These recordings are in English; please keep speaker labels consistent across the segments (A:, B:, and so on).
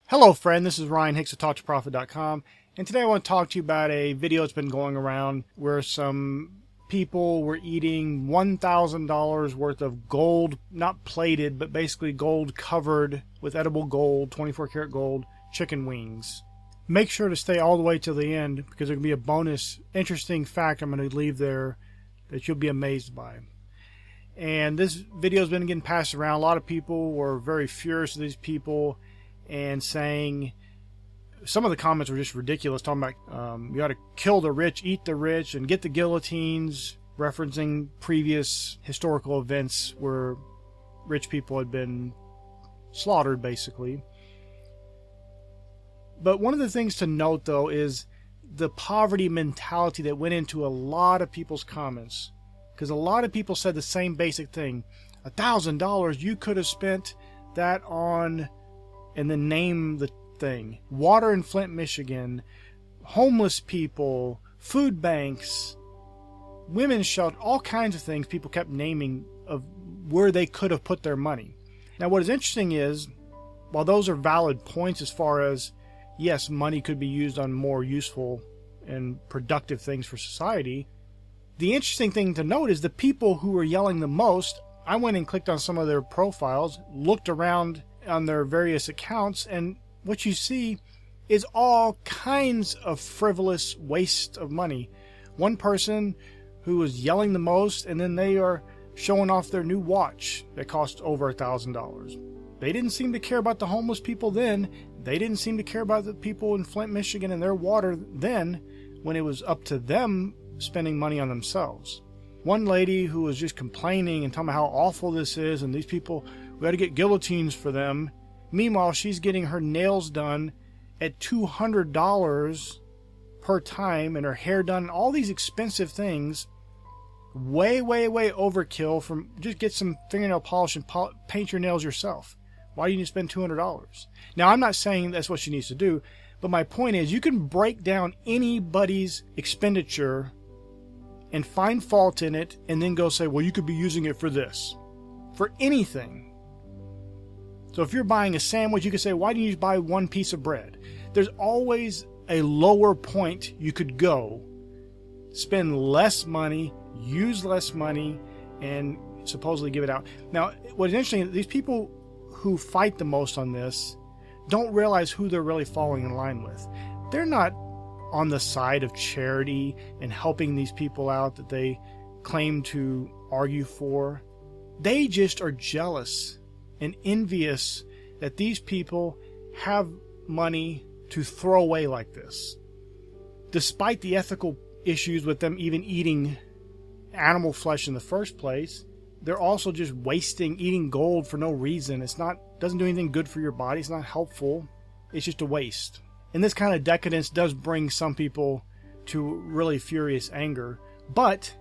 A: Hello friend, this is Ryan Hicks of TaughtToProfit.com, and today I want to talk to you about a video that's been going around where some people were eating $1,000 worth of gold, not plated, but basically gold covered with edible gold, 24 karat gold, chicken wings. Make sure to stay all the way till the end because there's going to be a bonus, interesting fact I'm going to leave there that you'll be amazed by. And this video has been getting passed around. A lot of people were very furious with these people and saying, some of the comments were just ridiculous, talking about you ought to kill the rich, eat the rich, and get the guillotines, referencing previous historical events where rich people had been slaughtered, basically. But one of the things to note, though, is the poverty mentality that went into a lot of people's comments. Because a lot of people said the same basic thing. $1,000, you could have spent that on, and then name the thing. Water in Flint, Michigan, homeless people, food banks, women's shelter, all kinds of things people kept naming of where they could have put their money. Now what is interesting is, while those are valid points as far as, yes, money could be used on more useful and productive things for society, the interesting thing to note is the people who were yelling the most, I went and clicked on some of their profiles, looked around on their various accounts, and what you see is all kinds of frivolous waste of money. One person who was yelling the most, and then they are showing off their new watch that cost over $1,000. They didn't seem to care about the homeless people then. They didn't seem to care about the people in Flint, Michigan and their water then, when it was up to them spending money on themselves. One lady who was just complaining and telling me how awful this is, and these people, we got to get guillotines for them. Meanwhile, she's getting her nails done at $200 per time, and her hair done, all these expensive things. Way overkill. From just get some fingernail polish and paint your nails yourself. Why do you need to spend $200? Now, I'm not saying that's what she needs to do, but my point is you can break down anybody's expenditure and find fault in it, and then go say, well, you could be using it for this. For anything. So if you're buying a sandwich, you could say, why didn't you buy one piece of bread? There's always a lower point you could go. Spend less money, use less money, and supposedly give it out. Now, what's interesting, these people who fight the most on this don't realize who they're really falling in line with. They're not on the side of charity and helping these people out that they claim to argue for. They just are jealous and envious that these people have money to throw away like this. Despite the ethical issues with them even eating animal flesh in the first place, they're also just eating gold for no reason. Doesn't do anything good for your body. It's not helpful. It's just a waste. And this kind of decadence does bring some people to really furious anger. But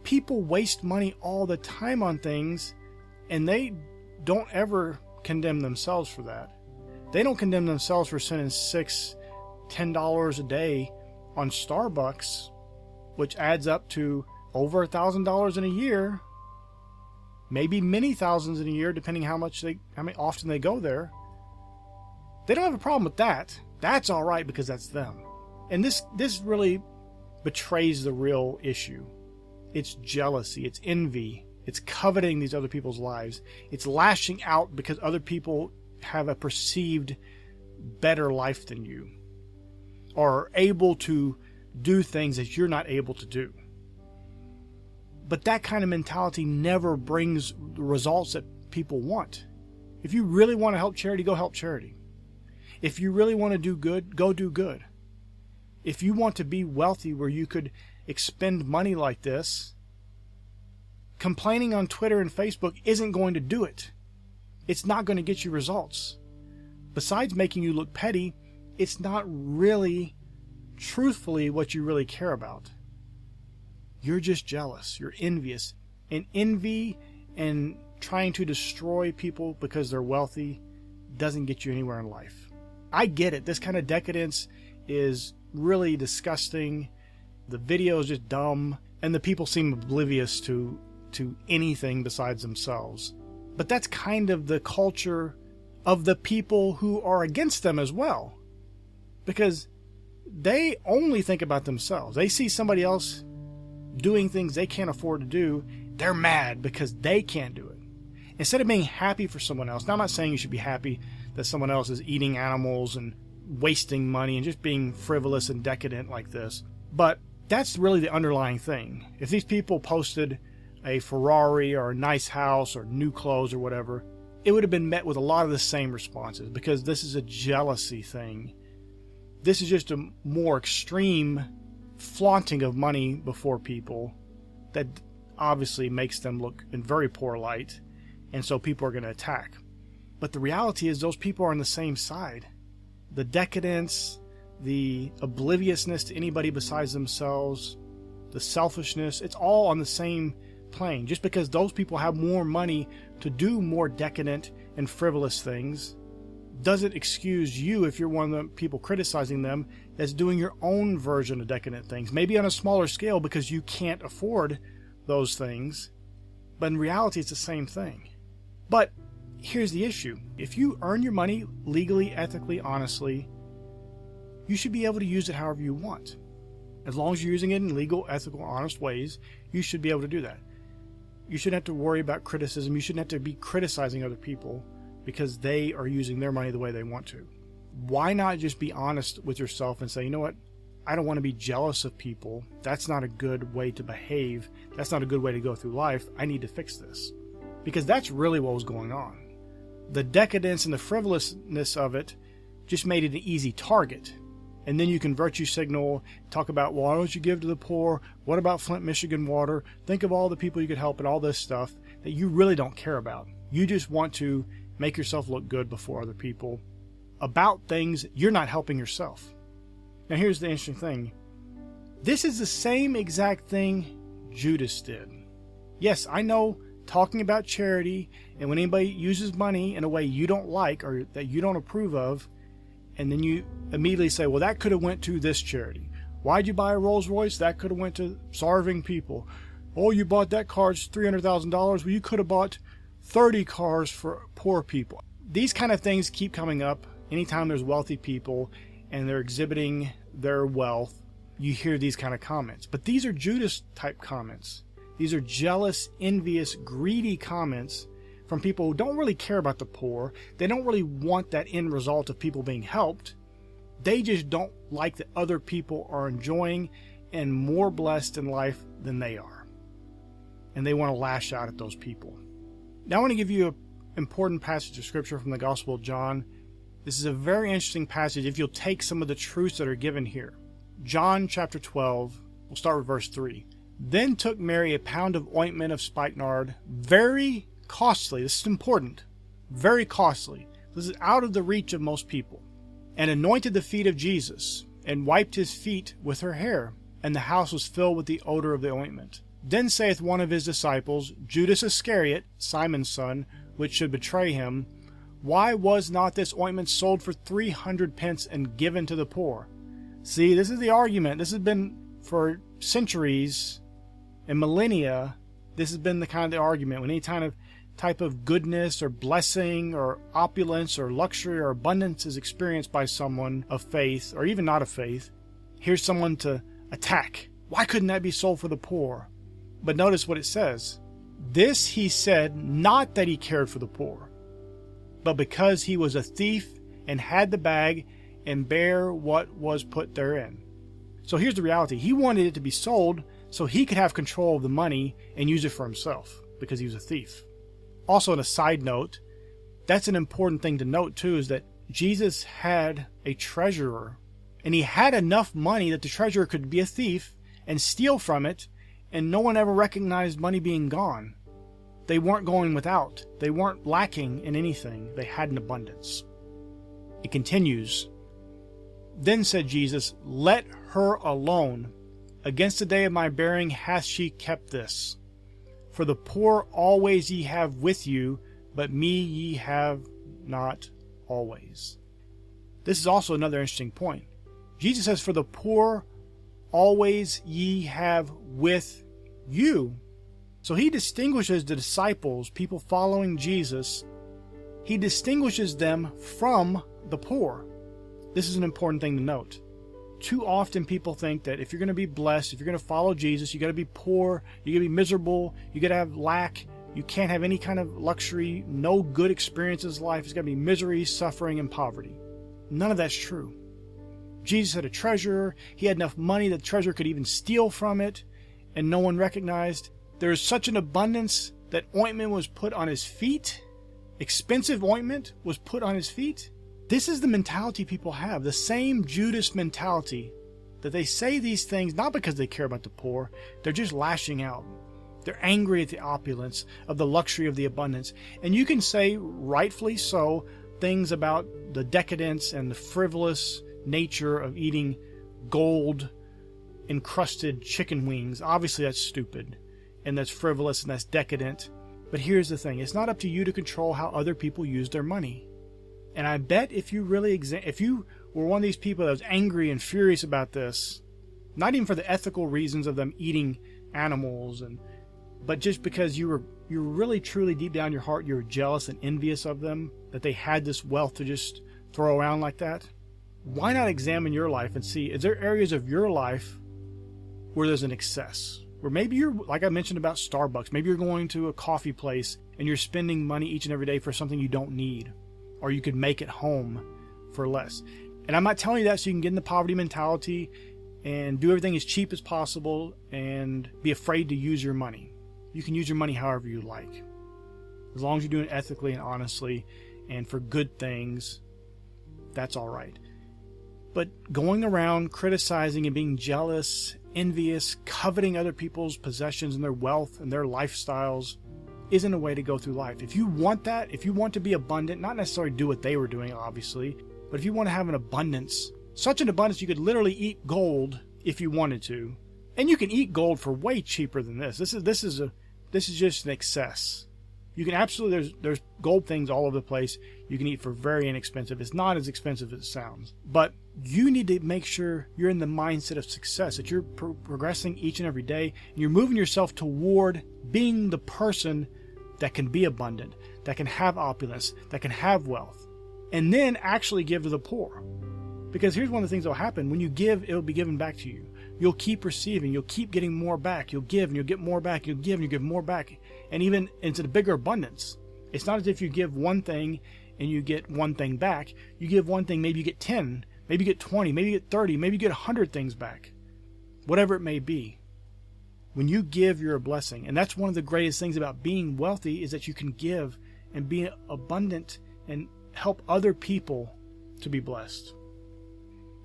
A: people waste money all the time on things, and they don't ever condemn themselves for that. They don't condemn themselves for spending $6, $10 a day on Starbucks, which adds up to over $1,000 in a year, maybe many thousands in a year, depending how often they go there. They don't have a problem with that. That's all right because that's them. And this really betrays the real issue. It's jealousy, it's envy, it's coveting these other people's lives. It's lashing out because other people have a perceived better life than you, or are able to do things that you're not able to do. But that kind of mentality never brings the results that people want. If you really want to help charity, go help charity. If you really want to do good, go do good. If you want to be wealthy where you could expend money like this, complaining on Twitter and Facebook isn't going to do it. It's not going to get you results. Besides making you look petty, it's not really, truthfully, what you really care about. You're just jealous. You're envious. And envy and trying to destroy people because they're wealthy doesn't get you anywhere in life. I get it. This kind of decadence is really disgusting. The video is just dumb, and the people seem oblivious to anything besides themselves. But that's kind of the culture of the people who are against them as well. Because they only think about themselves. They see somebody else doing things they can't afford to do. They're mad because they can't do it. Instead of being happy for someone else. Now, I'm not saying you should be happy that someone else is eating animals and wasting money and just being frivolous and decadent like this. But that's really the underlying thing. If these people posted a Ferrari or a nice house or new clothes or whatever, it would have been met with a lot of the same responses, because this is a jealousy thing. This is just a more extreme flaunting of money before people that obviously makes them look in very poor light, and so people are going to attack. But the reality is those people are on the same side. The decadence, the obliviousness to anybody besides themselves, the selfishness, it's all on the same plane. Just because those people have more money to do more decadent and frivolous things doesn't excuse you, if you're one of the people criticizing them, as doing your own version of decadent things. Maybe on a smaller scale because you can't afford those things. But in reality, it's the same thing. But here's the issue. If you earn your money legally, ethically, honestly, you should be able to use it however you want. As long as you're using it in legal, ethical, honest ways, you should be able to do that. You shouldn't have to worry about criticism. You shouldn't have to be criticizing other people because they are using their money the way they want to. Why not just be honest with yourself and say, you know what? I don't want to be jealous of people. That's not a good way to behave. That's not a good way to go through life. I need to fix this. Because that's really what was going on. The decadence and the frivolousness of it just made it an easy target. And then you can virtue signal, talk about, well, why don't you give to the poor? What about Flint, Michigan water? Think of all the people you could help and all this stuff that you really don't care about. You just want to make yourself look good before other people about things you're not helping yourself. Now, here's the interesting thing. This is the same exact thing Judas did. Yes, I know talking about charity, and when anybody uses money in a way you don't like or that you don't approve of, and then you immediately say, well, that could have went to this charity. Why'd you buy a Rolls Royce? That could have went to starving people. Oh, you bought that car, it's $300,000. Well, you could have bought 30 cars for poor people. These kind of things keep coming up anytime there's wealthy people and they're exhibiting their wealth. You hear these kind of comments. But these are Judas type comments. These are jealous, envious, greedy comments from people who don't really care about the poor. They don't really want that end result of people being helped. They just don't like that other people are enjoying and more blessed in life than they are. And they want to lash out at those people. Now I want to give you an important passage of scripture from the Gospel of John. This is a very interesting passage if you'll take some of the truths that are given here. John chapter 12, we'll start with verse 3. Then took Mary a pound of ointment of spikenard, very costly. This is important. Very costly. This is out of the reach of most people. And anointed the feet of Jesus, and wiped his feet with her hair. And the house was filled with the odor of the ointment. Then saith one of his disciples, Judas Iscariot, Simon's son, which should betray him, why was not this ointment sold for 300 pence and given to the poor? See, this is the argument. This has been for centuries and millennia. This has been the kind of the argument. When any kind of type of goodness or blessing or opulence or luxury or abundance is experienced by someone of faith or even not of faith, here's someone to attack. Why couldn't that be sold for the poor? But notice what it says. This he said, not that he cared for the poor, but because he was a thief and had the bag and bare what was put therein. So here's the reality. He wanted it to be sold so he could have control of the money and use it for himself because he was a thief. Also, on a side note, that's an important thing to note too, is that Jesus had a treasurer, and he had enough money that the treasurer could be a thief and steal from it, and no one ever recognized money being gone. They weren't going without. They weren't lacking in anything. They had an abundance. It continues. Then said Jesus, let her alone. Against the day of my bearing hath she kept this. For the poor always ye have with you, but me ye have not always. This is also another interesting point. Jesus says, for the poor always ye have with you. So he distinguishes the disciples, people following Jesus. He distinguishes them from the poor. This is an important thing to note. Too often people think that if you're going to be blessed, if you're going to follow Jesus, you got to be poor, you got to be miserable, you got to have lack, you can't have any kind of luxury, no good experiences in life. It's got to be misery, suffering, and poverty. None of that's true. Jesus had a treasurer. He had enough money that the treasurer could even steal from it, and no one recognized. There is such an abundance that ointment was put on his feet. Expensive ointment was put on his feet. This is the mentality people have, the same Judas mentality, that they say these things not because they care about the poor, they're just lashing out. They're angry at the opulence of the luxury of the abundance. And you can say, rightfully so, things about the decadence and the frivolous nature of eating gold-encrusted chicken wings. Obviously that's stupid, and that's frivolous, and that's decadent. But here's the thing, it's not up to you to control how other people use their money. And I bet if you really if you were one of these people that was angry and furious about this, not even for the ethical reasons of them eating animals, but just because you're really truly deep down in your heart, you're jealous and envious of them, that they had this wealth to just throw around like that, why not examine your life and see, is there areas of your life where there's an excess? Where maybe you're, like I mentioned about Starbucks, maybe you're going to a coffee place and you're spending money each and every day for something you don't need, or you could make at home for less. And I'm not telling you that so you can get in the poverty mentality and do everything as cheap as possible and be afraid to use your money. You can use your money however you like, as long as you're doing it ethically and honestly and for good things. That's all right. But going around criticizing and being jealous, envious, coveting other people's possessions and their wealth and their lifestyles isn't a way to go through life. If you want that, if you want to be abundant, not necessarily do what they were doing, obviously, but if you want to have an abundance, such an abundance you could literally eat gold if you wanted to. And you can eat gold for way cheaper than this. This is just an excess. You can absolutely, there's gold things all over the place you can eat for very inexpensive. It's not as expensive as it sounds. But you need to make sure you're in the mindset of success, that you're progressing each and every day, and you're moving yourself toward being the person that can be abundant, that can have opulence, that can have wealth, and then actually give to the poor. Because here's one of the things that will happen. When you give, it will be given back to you. You'll keep receiving. You'll keep getting more back. You'll give and you'll get more back. You'll give and you'll give more back. And even into the bigger abundance. It's not as if you give one thing and you get one thing back. You give one thing, maybe you get 10, maybe you get 20, maybe you get 30, maybe you get 100 things back. Whatever it may be. When you give, you're a blessing. And that's one of the greatest things about being wealthy, is that you can give and be abundant and help other people to be blessed.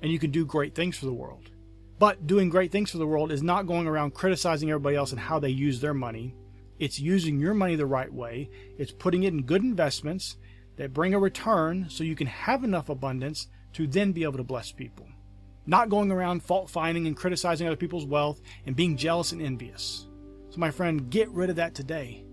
A: And you can do great things for the world. But doing great things for the world is not going around criticizing everybody else and how they use their money. It's using your money the right way. It's putting it in good investments that bring a return so you can have enough abundance to then be able to bless people. Not going around fault finding and criticizing other people's wealth and being jealous and envious. So my friend, get rid of that today.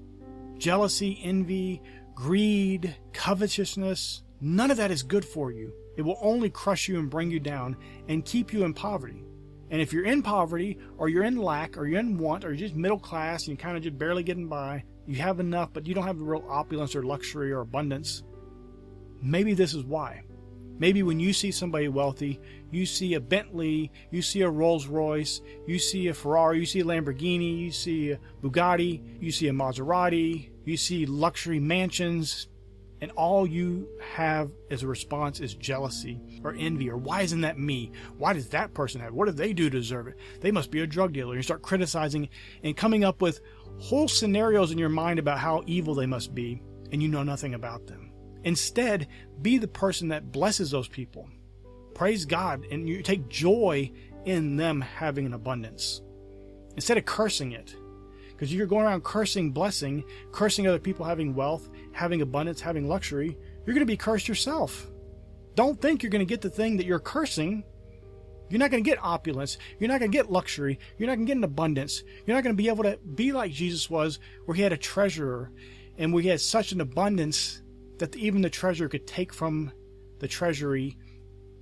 A: Jealousy, envy, greed, covetousness, none of that is good for you. It will only crush you and bring you down and keep you in poverty. And if you're in poverty, or you're in lack, or you're in want, or you're just middle class and you're kind of just barely getting by, you have enough, but you don't have the real opulence or luxury or abundance, maybe this is why. Maybe when you see somebody wealthy, you see a Bentley, you see a Rolls Royce, you see a Ferrari, you see a Lamborghini, you see a Bugatti, you see a Maserati, you see luxury mansions, and all you have as a response is jealousy or envy, or why isn't that me? Why does that person have it? What did they do to deserve it? They must be a drug dealer. You start criticizing and coming up with whole scenarios in your mind about how evil they must be, and you know nothing about them. Instead, be the person that blesses those people. Praise God, and you take joy in them having an abundance instead of cursing it. Because if you're going around cursing blessing, cursing other people having wealth, having abundance, having luxury, you're going to be cursed yourself. Don't think you're going to get the thing that you're cursing. You're not going to get opulence. You're not going to get luxury. You're not going to get an abundance. You're not going to be able to be like Jesus was, where he had a treasurer, and where he had such an abundance that even the treasurer could take from the treasury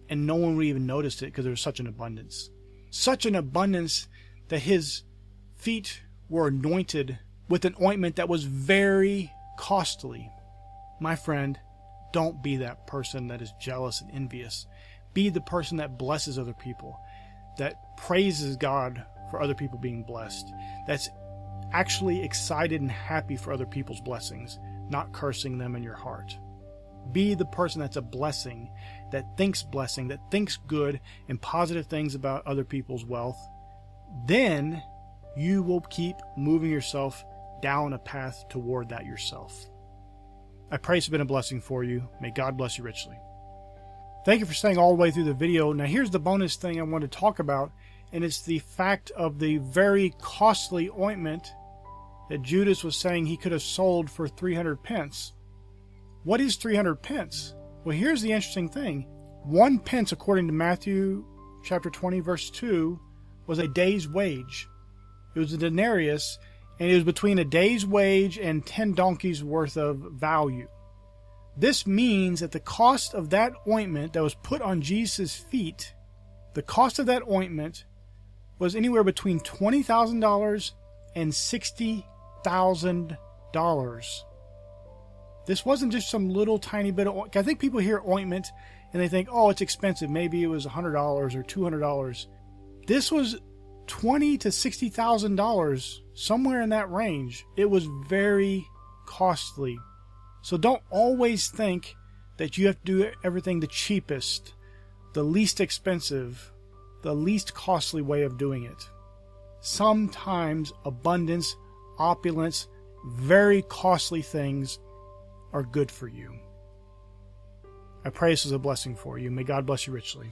A: and no one would even notice it because there was such an abundance. Such an abundance that his feet were anointed with an ointment that was very costly. My friend, Don't be that person that is jealous and envious. Be the person that blesses other people, that praises God for other people being blessed, that's actually excited and happy for other people's blessings, not cursing them in your heart. Be the person that's a blessing, that thinks good and positive things about other people's wealth. Then you will keep moving yourself down a path toward that yourself. I pray it's been a blessing for you. May God bless you richly. Thank you for staying all the way through the video. Now here's the bonus thing I want to talk about, and it's the fact of the very costly ointment that Judas was saying he could have sold for 300 pence. What is 300 pence? Well, here's the interesting thing. 1 pence, according to Matthew chapter 20, verse 2, was a day's wage. It was a denarius, and it was between a day's wage and 10 donkeys worth of value. This means that the cost of that ointment that was put on Jesus' feet, the cost of that ointment was anywhere between $20,000 and $60,000. This wasn't just some little tiny bit of ointment. I think people hear ointment and they think, oh, it's expensive. Maybe it was $100 or $200. This was $20,000 to $60,000, somewhere in that range. It was very costly. So don't always think that you have to do everything the cheapest, the least expensive, the least costly way of doing it. Sometimes abundance, opulence, very costly things are good for you. I pray this is a blessing for you. May God bless you richly.